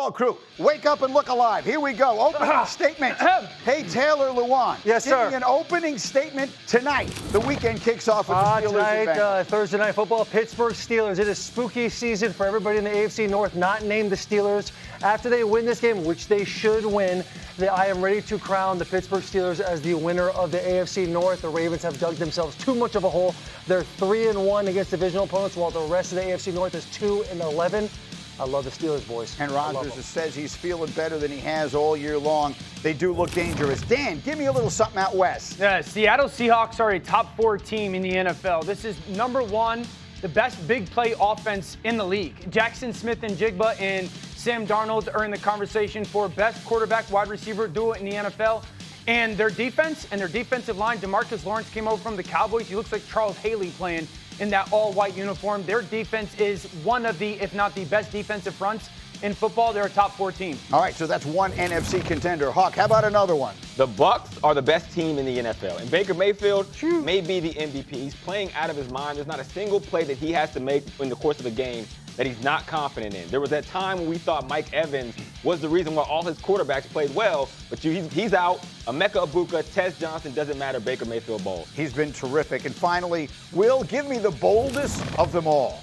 football crew, wake up and look alive. Here we go. Opening statement. Hey, Taylor Lewan. Yes, sir. Give me an opening statement tonight. The weekend kicks off with the Steelers. Tonight, Thursday Night Football, Pittsburgh Steelers. It is spooky season for everybody in the AFC North, not named the Steelers. After they win this game, which they should win, I am ready to crown the Pittsburgh Steelers as the winner of the AFC North. The Ravens have dug themselves too much of a hole. They're 3-1 against divisional opponents, while the rest of the AFC North is 2-11. I love the Steelers, boys. And Rodgers says he's feeling better than he has all year long. They do look dangerous. Dan, give me a little something out west. Yeah, Seattle Seahawks are a top 4 team in the NFL. This is number 1, the best big play offense in the league. Jackson Smith-Njigba and Sam Darnold are in the conversation for best quarterback wide receiver duo in the NFL. And their defense and their defensive line, DeMarcus Lawrence came over from the Cowboys. He looks like Charles Haley playing in that all-white uniform. Their defense is one of the, if not the best defensive fronts in football. They're a top 4 team. All right, so that's one NFC contender. Hawk, how about another one? The Bucs are the best team in the NFL. And Baker Mayfield may be the MVP. He's playing out of his mind. There's not a single play that he has to make in the course of a game that he's not confident in. There was that time when we thought Mike Evans was the reason why all his quarterbacks played well, but he's out. Emeka Egbuka, Tez Johnson, doesn't matter. Baker Mayfield balls. He's been terrific. And finally, Will, give me the boldest of them all.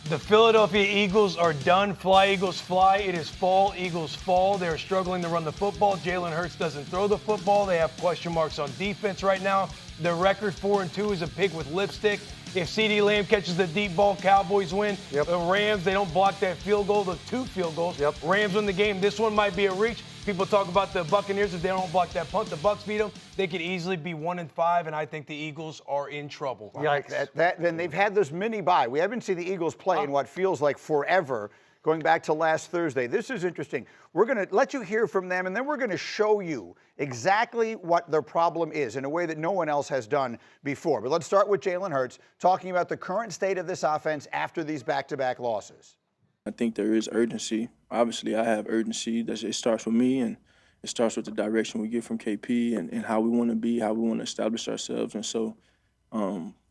The Philadelphia Eagles are done. Fly, Eagles, fly. It is fall. Eagles fall. They're struggling to run the football. Jalen Hurts doesn't throw the football. They have question marks on defense right now. Their record 4-2 is a pig with lipstick. If CeeDee Lamb catches the deep ball, Cowboys win. Yep. The Rams, they don't block that field goal, the 2 field goals. Yep. Rams win the game. This one might be a reach. People talk about the Buccaneers. If they don't block that punt, the Bucs beat them. They could easily be 1-5, and I think the Eagles are in trouble. Yikes. Then they've had this mini bye. We haven't seen the Eagles play in what feels like forever, going back to last Thursday. This is interesting. We're going to let you hear from them, and then we're going to show you exactly what their problem is in a way that no one else has done before. But let's start with Jalen Hurts talking about the current state of this offense after these back-to-back losses. I think there is urgency. Obviously, I have urgency. It starts with me, and it starts with the direction we get from KP and how we want to be, how we want to establish ourselves. And so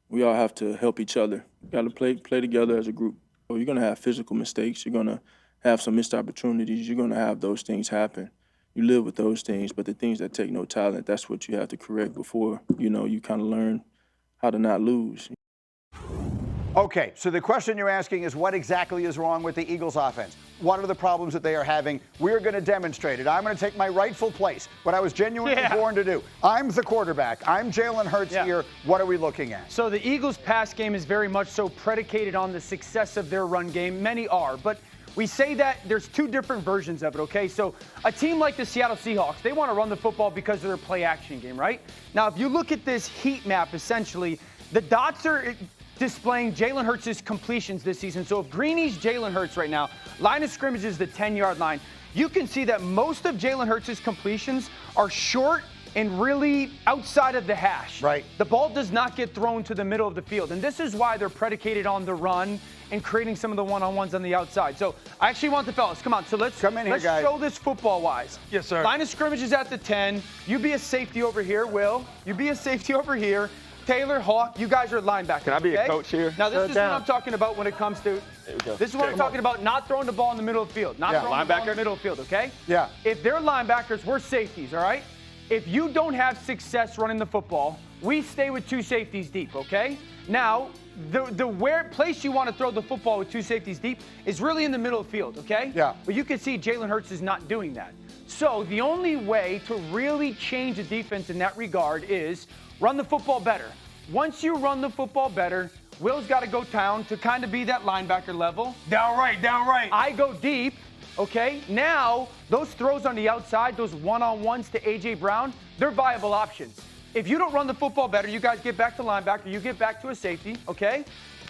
we all have to help each other. We got to play together as a group. So you're going to have physical mistakes. You're going to have some missed opportunities. You're going to have those things happen. You live with those things, but the things that take no talent, that's what you have to correct before, you kind of learn how to not lose. Okay, so the question you're asking is what exactly is wrong with the Eagles offense? What are the problems that they are having? We're going to demonstrate it. I'm going to take my rightful place, what I was genuinely born to do. I'm the quarterback. I'm Jalen Hurts here. What are we looking at? So the Eagles' pass game is very much so predicated on the success of their run game. Many are, but we say that there's 2 different versions of it, okay? So a team like the Seattle Seahawks, they want to run the football because of their play-action game, right? Now, if you look at this heat map, essentially, the dots are displaying Jalen Hurts' completions this season. So if Greeny's Jalen Hurts right now, line of scrimmage is the 10-yard line, you can see that most of Jalen Hurts' completions are short and really outside of the hash. Right. The ball does not get thrown to the middle of the field. And this is why they're predicated on the run and creating some of the one-on-ones on the outside. So I actually want the fellas, come on. So let's show this football-wise. Yes, sir. Line of scrimmage is at the 10. You be a safety over here, Will. You be a safety over here. Taylor, Hawk, you guys are linebackers. Can I be a coach here? Now, this is what I'm talking about when it comes to this is what I'm talking about, not throwing the ball in the middle of the field. Not throwing the ball in the middle of the field, okay? Yeah. If they're linebackers, we're safeties, all right? If you don't have success running the football, we stay with 2 safeties deep, okay? Now, the place you want to throw the football with 2 safeties deep is really in the middle of the field, okay? Yeah. But you can see Jalen Hurts is not doing that. So the only way to really change the defense in that regard is run the football better. Once you run the football better, Will's got to go down to kind of be that linebacker level. Downright. I go deep, okay? Now, those throws on the outside, those one-on-ones to A.J. Brown, they're viable options. If you don't run the football better, you guys get back to linebacker, you get back to a safety, okay?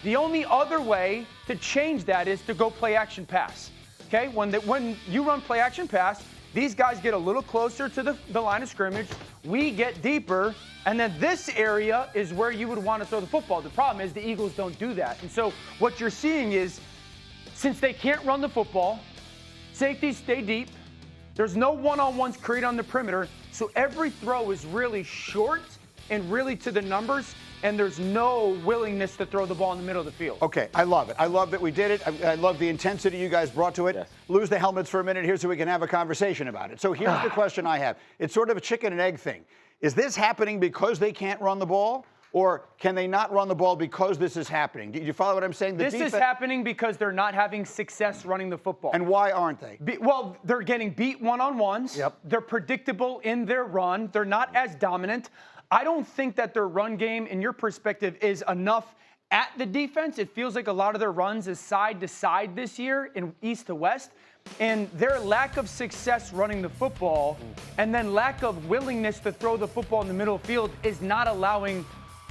The only other way to change that is to go play-action pass, okay? When you run play-action pass, these guys get a little closer to the line of scrimmage. We get deeper, and then this area is where you would want to throw the football. The problem is the Eagles don't do that. And so what you're seeing is, since they can't run the football, safeties stay deep. There's no one-on-ones created on the perimeter, so every throw is really short and really to the numbers. and there's no willingness to throw the ball in the middle of the field. Okay, I love it. I love that we did it. I love the intensity you guys brought to it. Yes. Lose the helmets for a minute here so we can have a conversation about it. So here's the question I have. It's sort of a chicken and egg thing. Is this happening because they can't run the ball? Or can they not run the ball because this is happening? Do you follow what I'm saying? This is happening because they're not having success running the football. And why aren't they? Well, they're getting beat one-on-ones. Yep. They're predictable in their run. They're not as dominant. I don't think that their run game, in your perspective, is enough at the defense. It feels like a lot of their runs is side to side this year in east to west. And their lack of success running the football and then lack of willingness to throw the football in the middle of the field is not allowing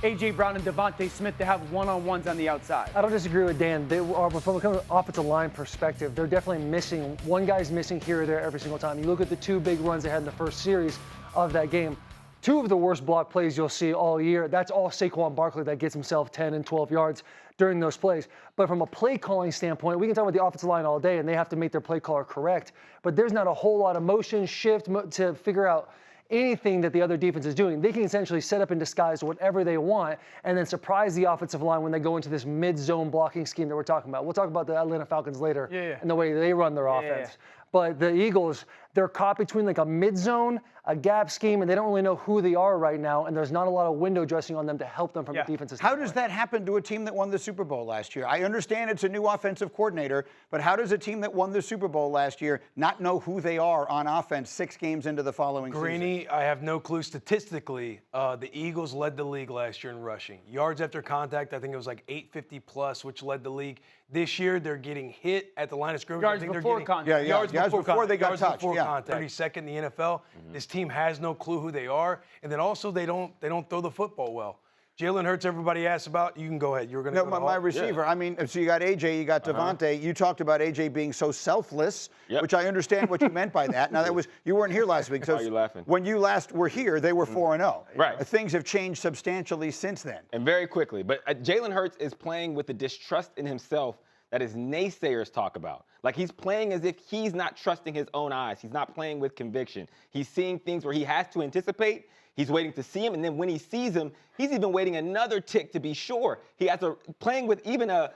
A.J. Brown and Devontae Smith to have one-on-ones on the outside. I don't disagree with Dan. They are, from an offensive line perspective, they're definitely missing. One guy's missing here or there every single time. You look at the two big runs they had in the first series of that game. Two of the worst block plays you'll see all year. That's all Saquon Barkley that gets himself 10 and 12 yards during those plays. But from a play calling standpoint, we can talk about the offensive line all day, and they have to make their play caller correct. But there's not a whole lot of motion shift to figure out anything that the other defense is doing. They can essentially set up and disguise whatever they want and then surprise the offensive line when they go into this mid-zone blocking scheme that we're talking about. We'll talk about the Atlanta Falcons later and the way they run their offense. But the Eagles, they're caught between like a mid-zone, a gap scheme, and they don't really know who they are right now, and there's not a lot of window dressing on them to help them from the defensive How standpoint. does that happen to a team that won the Super Bowl last year? I understand it's a new offensive coordinator, but how does a team that won the Super Bowl last year not know who they are on offense 6 games into the following season? Greeny, I have no clue. Statistically, the Eagles led the league last year in rushing. Yards after contact, I think it was like 850 plus, which led the league. This year, they're getting hit at the line of scrimmage. Yards before contact. Yards before they got touched. Before contact. 32nd in the NFL. This team has no clue who they are, and then also they don't throw the football well. Jalen Hurts, everybody asks about. You can go ahead. You were going to No, my receiver. Yeah. I mean, so you got AJ, you got Devontae. You talked about AJ being so selfless, which I understand what you meant by that. Now, you weren't here last week. So why are you laughing? When you last were here, they were 4-0. Right. Things have changed substantially since then. And very quickly. But Jalen Hurts is playing with the distrust in himself that his naysayers talk about. Like, he's playing as if he's not trusting his own eyes. He's not playing with conviction. He's seeing things where he has to anticipate. He's waiting to see him, and then when he sees him, he's even waiting another tick to be sure. He has to playing with even a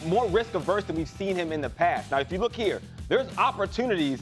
more risk averse than we've seen him in the past. Now, if you look here, there's opportunities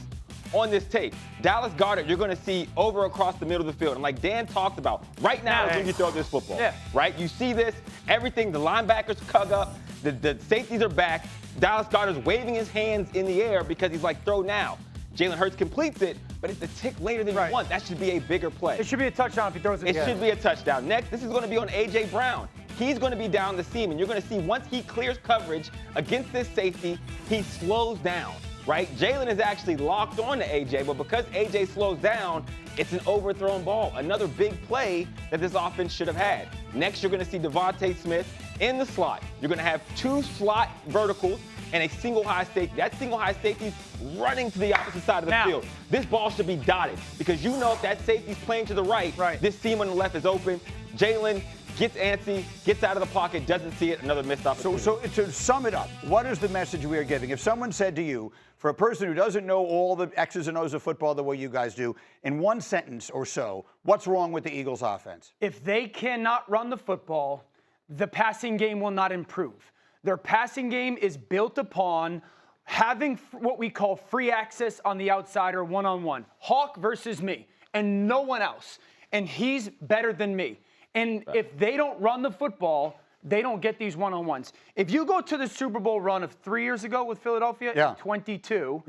on this tape. Dallas Goedert, you're going to see over across the middle of the field. And like Dan talked about, right now is when you throw this football. Right? You see this, everything, the linebackers cug up, the safeties are back. Dallas Goedert's waving his hands in the air because he's like, throw now. Jalen Hurts completes it, but it's a tick later than you want. That should be a bigger play. It should be a touchdown if he throws it. It should be a touchdown. Next, this is going to be on A.J. Brown. He's going to be down the seam, and you're going to see once he clears coverage against this safety, he slows down, right? Jalen is actually locked on to A.J., but because A.J. slows down, it's an overthrown ball. Another big play that this offense should have had. Next, you're going to see Devontae Smith in the slot. You're going to have 2 slot verticals and a single high safety. That single high safety's running to the opposite side of the field. This ball should be dotted because you know if that safety's playing to the right, this seam on the left is open. Jalen gets antsy, gets out of the pocket, doesn't see it, another missed opportunity. So to sum it up, what is the message we are giving? If someone said to you, for a person who doesn't know all the X's and O's of football the way you guys do, in one sentence or so, what's wrong with the Eagles offense? If they cannot run the football, the passing game will not improve. Their passing game is built upon having what we call free access on the outside or one-on-one. Hawk versus me and no one else. And he's better than me. And if they don't run the football, they don't get these one-on-ones. If you go to the Super Bowl run of 3 years ago with Philadelphia, in 22,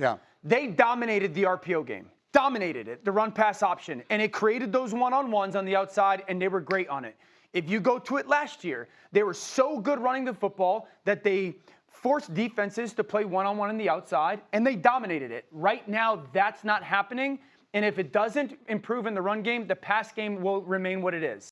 they dominated the RPO game. Dominated it, the run-pass option. And it created those one-on-ones on the outside, and they were great on it. If you go to it last year, they were so good running the football that they forced defenses to play one-on-one on the outside, and they dominated it. Right now, that's not happening. And if it doesn't improve in the run game, the pass game will remain what it is.